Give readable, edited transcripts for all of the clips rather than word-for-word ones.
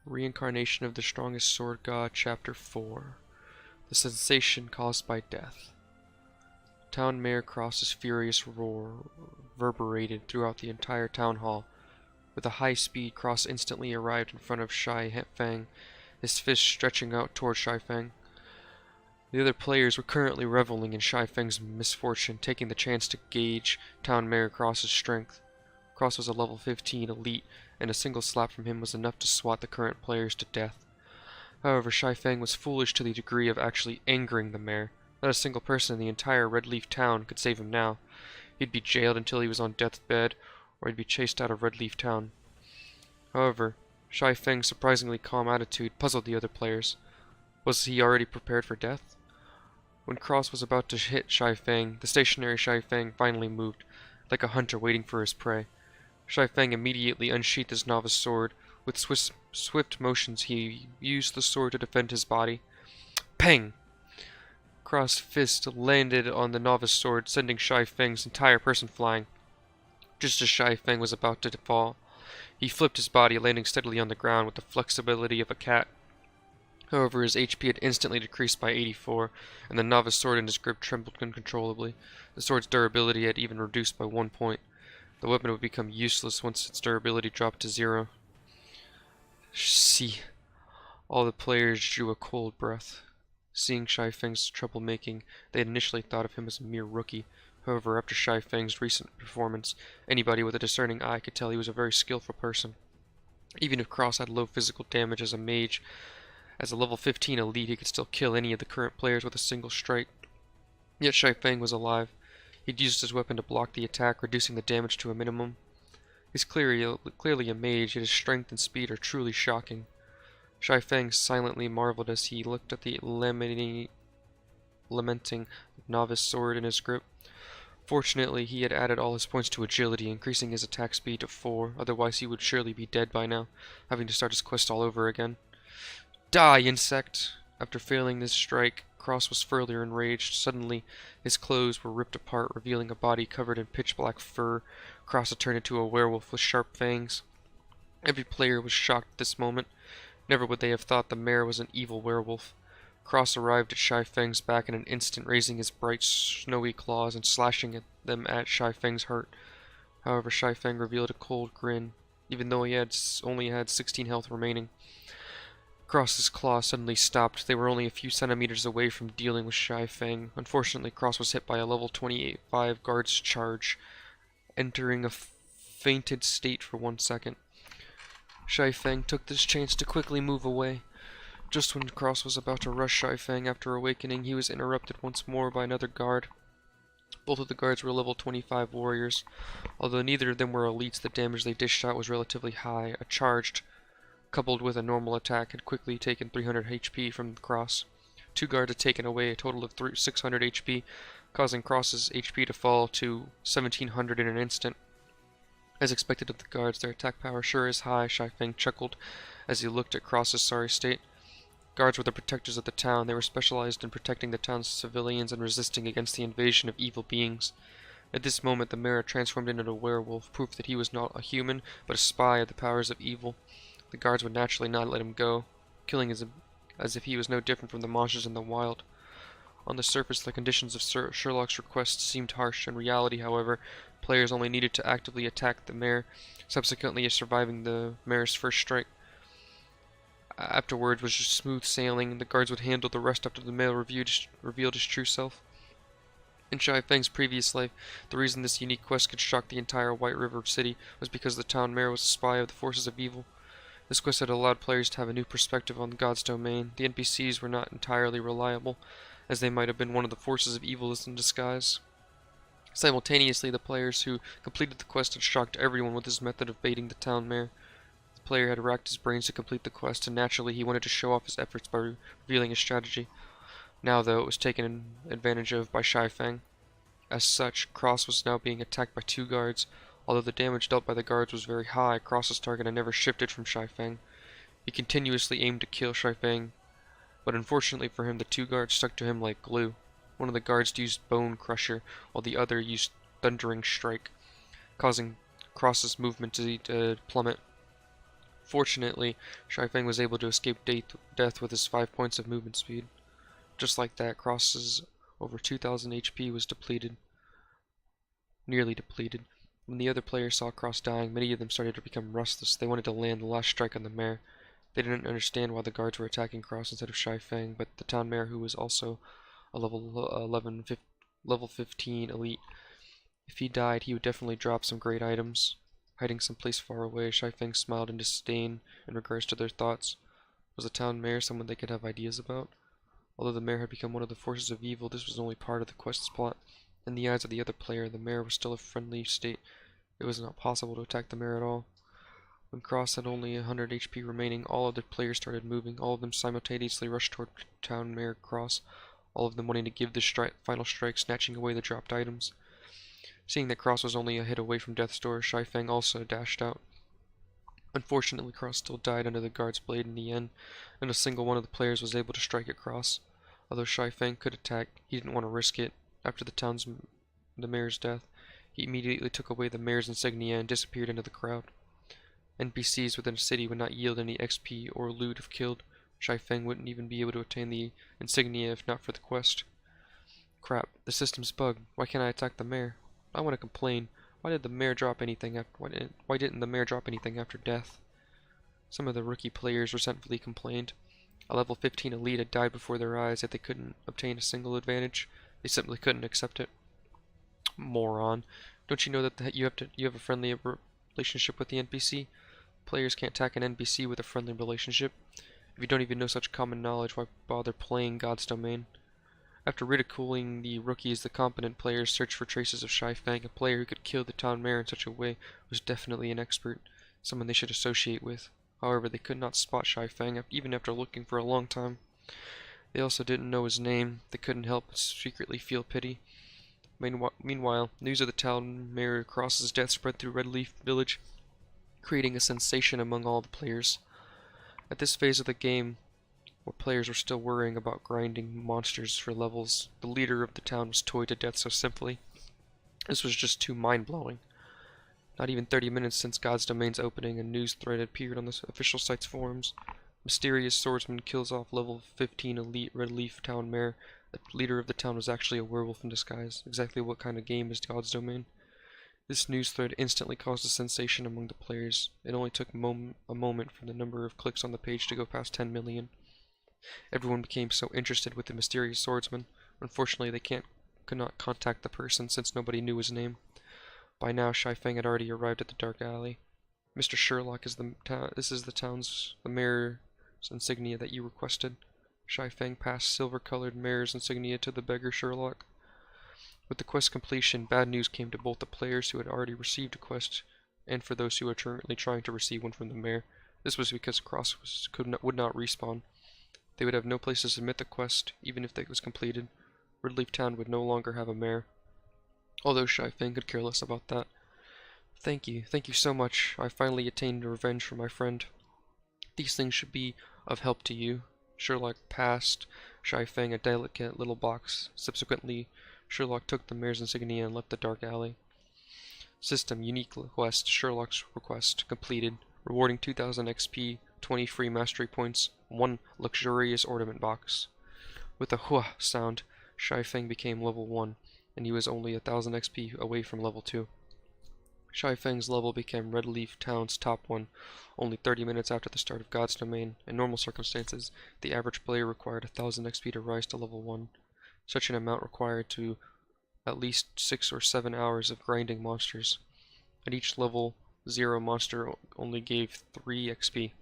Reincarnation of the Strongest Sword God, Chapter 4. The Sensation Caused by Death. Town Mayor Cross's furious roar reverberated throughout the entire town hall. With a high speed, Cross instantly arrived in front of Shai Fang, his fist stretching out toward Shai Fang. The other players were currently reveling in Shai Fang's misfortune, taking the chance to gauge Town Mayor Cross's strength. Cross was a level 15 elite, and a single slap from him was enough to swat the current players to death. However, Shai Fang was foolish to the degree of actually angering the mayor. Not a single person in the entire Red Leaf town could save him now. He'd be jailed until he was on death's bed, or he'd be chased out of Red Leaf town. However, Shai Fang's surprisingly calm attitude puzzled the other players. Was he already prepared for death? When Cross was about to hit Shai Fang, the stationary Shai Fang finally moved, like a hunter waiting for his prey. Shai Fang immediately unsheathed his novice sword. With swift motions, he used the sword to defend his body. Pang! Cross's fist landed on the novice sword, sending Shai Fang's entire person flying. Just as Shai Fang was about to fall, he flipped his body, landing steadily on the ground with the flexibility of a cat. However, his HP had instantly decreased by 84, and the novice sword in his grip trembled uncontrollably. The sword's durability had even reduced by 1 point. The weapon would become useless once its durability dropped to 0. See, all the players drew a cold breath. Seeing Shai Fang's troublemaking, they had initially thought of him as a mere rookie. However, after Shai Fang's recent performance, anybody with a discerning eye could tell he was a very skillful person. Even if Cross had low physical damage as a mage, as a level 15 elite, he could still kill any of the current players with a single strike. Yet Shai Fang was alive. He'd used his weapon to block the attack, reducing the damage to a minimum. He's clearly a mage, yet his strength and speed are truly shocking. Shai Fang silently marveled as he looked at the lamenting novice sword in his grip. Fortunately, he had added all his points to agility, increasing his attack speed to 4, otherwise he would surely be dead by now, having to start his quest all over again. Die, insect! After failing this strike, Cross was further enraged. Suddenly, his clothes were ripped apart, revealing a body covered in pitch-black fur. Cross had turned into a werewolf with sharp fangs. Every player was shocked at this moment. Never would they have thought the mayor was an evil werewolf. Cross arrived at Shai Fang's back in an instant, raising his bright, snowy claws and slashing them at Shai Fang's heart. However, Shai Fang revealed a cold grin, even though he only had 16 health remaining. Cross's claws suddenly stopped. They were only a few centimeters away from dealing with Shai Fang. Unfortunately, Cross was hit by a level 28-5 guard's charge, entering a fainted state for 1 second. Shai Fang took this chance to quickly move away. Just when Cross was about to rush Shai Fang after awakening, he was interrupted once more by another guard. Both of the guards were level 25 warriors. Although neither of them were elites, the damage they dished out was relatively high. A charged, coupled with a normal attack, had quickly taken 300 HP from Cross. 2 guards had taken away a total of 600 HP, causing Cross's HP to fall to 1700 in an instant. As expected of the guards, their attack power sure is high, Shai Fang chuckled as he looked at Cross's sorry state. Guards were the protectors of the town. They were specialized in protecting the town's civilians and resisting against the invasion of evil beings. At this moment, the mayor transformed into a werewolf, proof that he was not a human, but a spy of the powers of evil. The guards would naturally not let him go, killing as if he was no different from the monsters in the wild. On the surface, the conditions of Sherlock's request seemed harsh. In reality, however, players only needed to actively attack the mayor, subsequently surviving the mayor's first strike. Afterwards was just smooth sailing. The guards would handle the rest after the mayor revealed his true self. In Shai Fang's previous life, the reason this unique quest could shock the entire White River city was because the town mayor was a spy of the forces of evil. This quest had allowed players to have a new perspective on God's domain. The NPCs were not entirely reliable, as they might have been one of the forces of evil in disguise. Simultaneously, the players who completed the quest had shocked everyone with his method of baiting the town mayor. The player had racked his brains to complete the quest, and naturally he wanted to show off his efforts by revealing his strategy. Now, though, it was taken advantage of by Shai Fang. As such, Cross was now being attacked by 2 guards. Although the damage dealt by the guards was very high, Cross's target had never shifted from Shai Fang. He continuously aimed to kill Shai Fang, but unfortunately for him, the 2 guards stuck to him like glue. One of the guards used Bone Crusher, while the other used Thundering Strike, causing Cross's movement to plummet. Fortunately, Shai Feng was able to escape death with his 5 points of movement speed. Just like that, Cross's over 2000 HP was depleted, nearly depleted. When the other players saw Cross dying, many of them started to become restless. They wanted to land the last strike on the mare. They didn't understand why the guards were attacking Cross instead of Shai Feng, but the town mare, who was also a level 15 elite, if he died, he would definitely drop some great items. Hiding someplace far away, Shai Feng smiled in disdain in regards to their thoughts. Was the town mayor someone they could have ideas about? Although the mayor had become one of the forces of evil, this was only part of the quest's plot. In the eyes of the other player, the mayor was still a friendly state. It was not possible to attack the mayor at all. When Cross had only 100 HP remaining, all other players started moving. All of them simultaneously rushed toward town mayor Cross, all of them wanting to give the final strike, snatching away the dropped items. Seeing that Cross was only a hit away from death's door, Shai Feng also dashed out. Unfortunately, Cross still died under the guard's blade in the end, and a single one of the players was able to strike at Cross. Although Shai Feng could attack, he didn't want to risk it. After the mayor's death, he immediately took away the mayor's insignia and disappeared into the crowd. NPCs within a city would not yield any XP or loot if killed. Shai Feng wouldn't even be able to obtain the insignia if not for the quest. Crap, the system's bugged. Why can't I attack the mayor? I want to complain. Why didn't the mayor drop anything after death? Some of the rookie players resentfully complained. A level 15 elite had died before their eyes, yet they couldn't obtain a single advantage. They simply couldn't accept it. Moron. Don't you know that you have a friendly relationship with the NPC? Players can't attack an NPC with a friendly relationship. If you don't even know such common knowledge, why bother playing God's Domain? After ridiculing the rookies, the competent players searched for traces of Shai Feng. A player who could kill the town mayor in such a way was definitely an expert, someone they should associate with. However, they could not spot Shai Feng, even after looking for a long time. They also didn't know his name. They couldn't help but secretly feel pity. Meanwhile, news of the town mayor Cross's death spread through Redleaf Village, creating a sensation among all the players. At this phase of the game, where players were still worrying about grinding monsters for levels, the leader of the town was toyed to death so simply. This was just too mind-blowing. Not even 30 minutes since God's Domain's opening, a news thread appeared on the official site's forums. Mysterious swordsman kills off level 15 elite Redleaf town mayor. The leader of the town was actually a werewolf in disguise. Exactly what kind of game is God's Domain? This news thread instantly caused a sensation among the players. It only took a moment for the number of clicks on the page to go past 10 million. Everyone became so interested with the mysterious swordsman. Unfortunately, they could not contact the person since nobody knew his name. By now, Shai Feng had already arrived at the dark alley. Mr. Sherlock is the mayor's insignia that you requested. Shai Feng passed silver-colored mayor's insignia to the beggar Sherlock. With the quest completion, bad news came to both the players who had already received a quest and for those who were currently trying to receive one from the mayor. This was because Cross would not respawn. They would have no place to submit the quest, even if it was completed. Redleaf Town would no longer have a mayor. Although Shai Feng could care less about that. Thank you so much. I finally attained revenge for my friend. These things should be of help to you. Sherlock passed Shai Feng a delicate little box. Subsequently, Sherlock took the mayor's insignia and left the dark alley. System unique quest. Sherlock's request completed. Rewarding 2000 XP, 20 free mastery points, 1 luxurious ornament box. With a hua sound, Shai Feng became level 1, and he was only 1000 XP away from level 2. Shai Feng's level became Redleaf Town's top one, only 30 minutes after the start of God's Domain. In normal circumstances, the average player required 1000 XP to rise to level 1. Such an amount required to at least 6 or 7 hours of grinding monsters. At each level, 0 monster only gave 3 XP.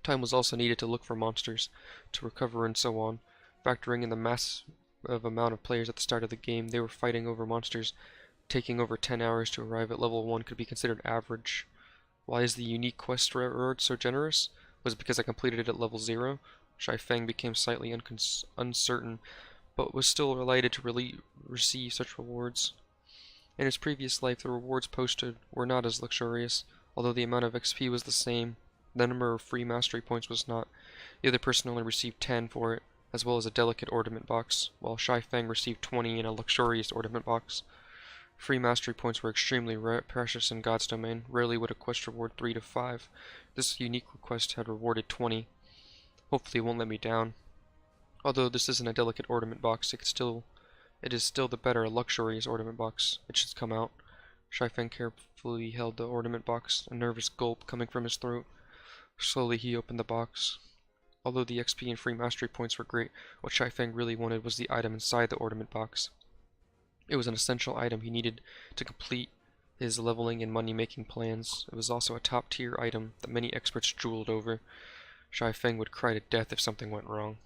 Time was also needed to look for monsters, to recover and so on. Factoring in the massive amount of players at the start of the game, they were fighting over monsters. Taking over 10 hours to arrive at level 1 could be considered average. Why is the unique quest reward so generous? Was it because I completed it at level 0? Shai Feng became slightly uncertain, but was still delighted to receive such rewards. In his previous life, the rewards posted were not as luxurious, although the amount of XP was the same. The number of free mastery points was not. The other person only received 10 for it, as well as a delicate ornament box, while Shai Feng received 20 in a luxurious ornament box. Free mastery points were extremely precious in God's domain. Rarely would a quest reward 3 to 5. This unique request had rewarded 20. Hopefully it won't let me down. Although this isn't a delicate ornament box, it is still the better luxurious ornament box. It should come out. Shifeng carefully held the ornament box, a nervous gulp coming from his throat. Slowly he opened the box. Although the XP and free mastery points were great, what Shifeng really wanted was the item inside the ornament box. It was an essential item he needed to complete his leveling and money-making plans. It was also a top-tier item that many experts drooled over. Shifeng would cry to death if something went wrong.